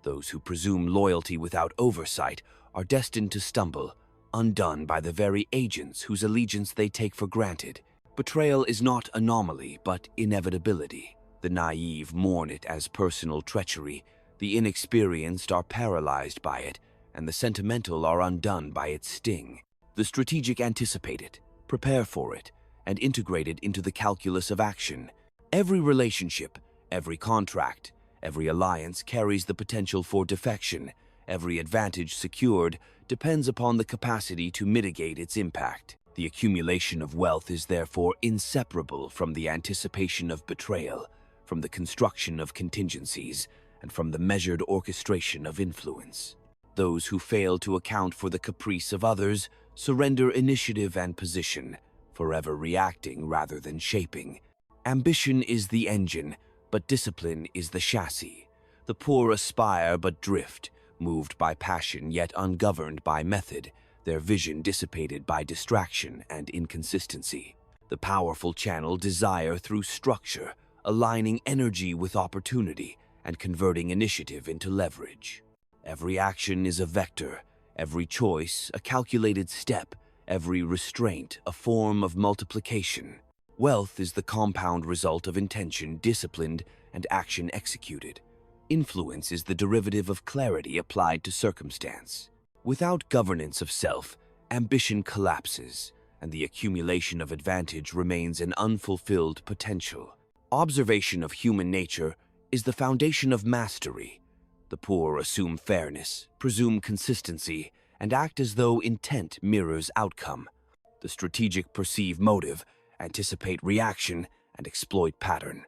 Those who presume loyalty without oversight are destined to stumble, undone by the very agents whose allegiance they take for granted. Betrayal is not anomaly, but inevitability. The naive mourn it as personal treachery, the inexperienced are paralyzed by it, and the sentimental are undone by its sting. The strategic anticipate it, prepare for it, and integrate it into the calculus of action. Every relationship, every contract, every alliance carries the potential for defection. Every advantage secured depends upon the capacity to mitigate its impact. The accumulation of wealth is therefore inseparable from the anticipation of betrayal, from the construction of contingencies, and from the measured orchestration of influence. Those who fail to account for the caprice of others surrender initiative and position, forever reacting rather than shaping. Ambition is the engine, but discipline is the chassis. The poor aspire but drift, moved by passion yet ungoverned by method, their vision dissipated by distraction and inconsistency. The powerful channel desire through structure, aligning energy with opportunity and converting initiative into leverage. Every action is a vector, every choice a calculated step, every restraint a form of multiplication. Wealth is the compound result of intention disciplined and action executed. Influence is the derivative of clarity applied to circumstance. Without governance of self, ambition collapses, and the accumulation of advantage remains an unfulfilled potential. Observation of human nature is the foundation of mastery. The poor assume fairness, presume consistency, and act as though intent mirrors outcome. The strategic perceive motive, anticipate reaction, and exploit pattern.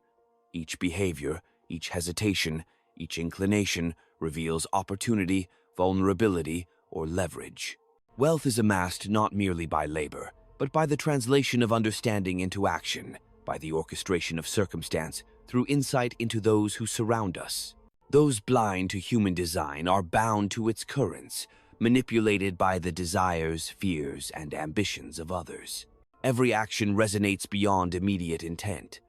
Each behavior, each hesitation, each inclination reveals opportunity, vulnerability, or leverage. Wealth is amassed not merely by labor, but by the translation of understanding into action, by the orchestration of circumstance through insight into those who surround us. Those blind to human design are bound to its currents, manipulated by the desires, fears, and ambitions of others. Every action resonates beyond immediate intent.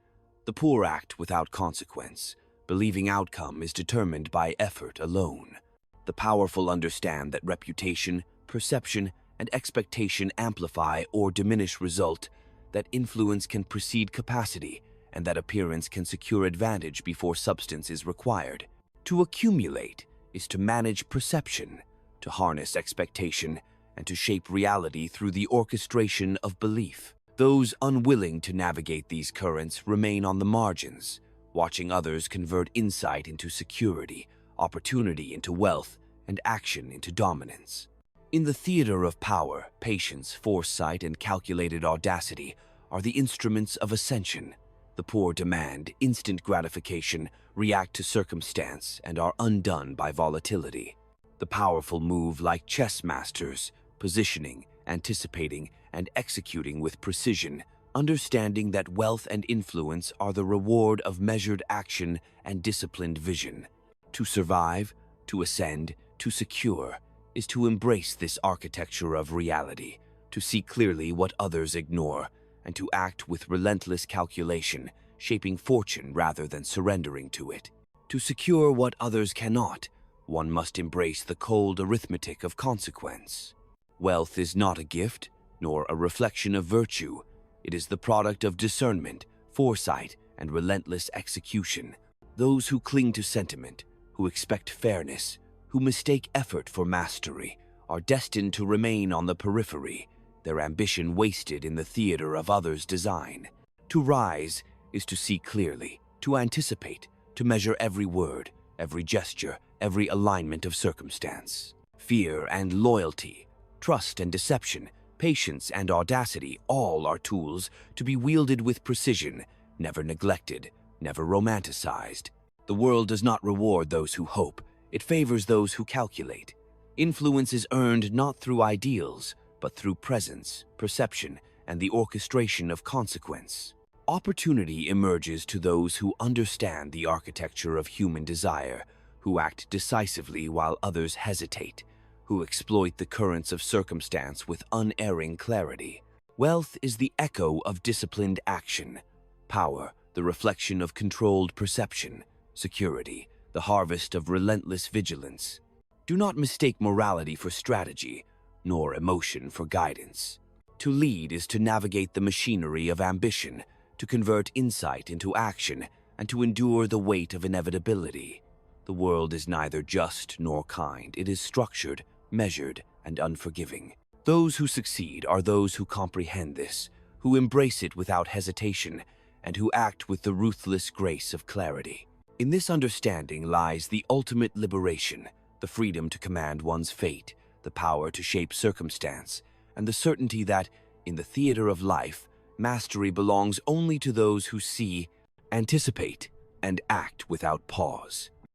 The poor act without consequence, believing outcome is determined by effort alone. The powerful understand that reputation, perception, and expectation amplify or diminish result, that influence can precede capacity, and that appearance can secure advantage before substance is required. To accumulate is to manage perception, to harness expectation, and to shape reality through the orchestration of belief. Those unwilling to navigate these currents remain on the margins, watching others convert insight into security, opportunity into wealth, and action into dominance. In the theater of power, patience, foresight, and calculated audacity are the instruments of ascension. The poor demand instant gratification, react to circumstance, and are undone by volatility. The powerful move like chess masters, positioning, anticipating, and executing with precision, understanding that wealth and influence are the reward of measured action and disciplined vision. To survive, to ascend, to secure, is to embrace this architecture of reality, to see clearly what others ignore, and to act with relentless calculation, shaping fortune rather than surrendering to it. To secure what others cannot, one must embrace the cold arithmetic of consequence. Wealth is not a gift, nor a reflection of virtue. It is the product of discernment, foresight, and relentless execution. Those who cling to sentiment, who expect fairness, who mistake effort for mastery, are destined to remain on the periphery, their ambition wasted in the theater of others' design. To rise is to see clearly, to anticipate, to measure every word, every gesture, every alignment of circumstance. Fear and loyalty, trust and deception, patience and audacity, all are tools to be wielded with precision, never neglected, never romanticized. The world does not reward those who hope, it favors those who calculate. Influence is earned not through ideals, but through presence, perception, and the orchestration of consequence. Opportunity emerges to those who understand the architecture of human desire, who act decisively while others hesitate, who exploit the currents of circumstance with unerring clarity. Wealth is the echo of disciplined action, power, the reflection of controlled perception, security, the harvest of relentless vigilance. Do not mistake morality for strategy, nor emotion for guidance. To lead is to navigate the machinery of ambition, to convert insight into action, and to endure the weight of inevitability. The world is neither just nor kind. It is structured, measured, and unforgiving. Those who succeed are those who comprehend this, who embrace it without hesitation, and who act with the ruthless grace of clarity. In this understanding lies the ultimate liberation, the freedom to command one's fate, the power to shape circumstance, and the certainty that, in the theater of life, mastery belongs only to those who see, anticipate, and act without pause.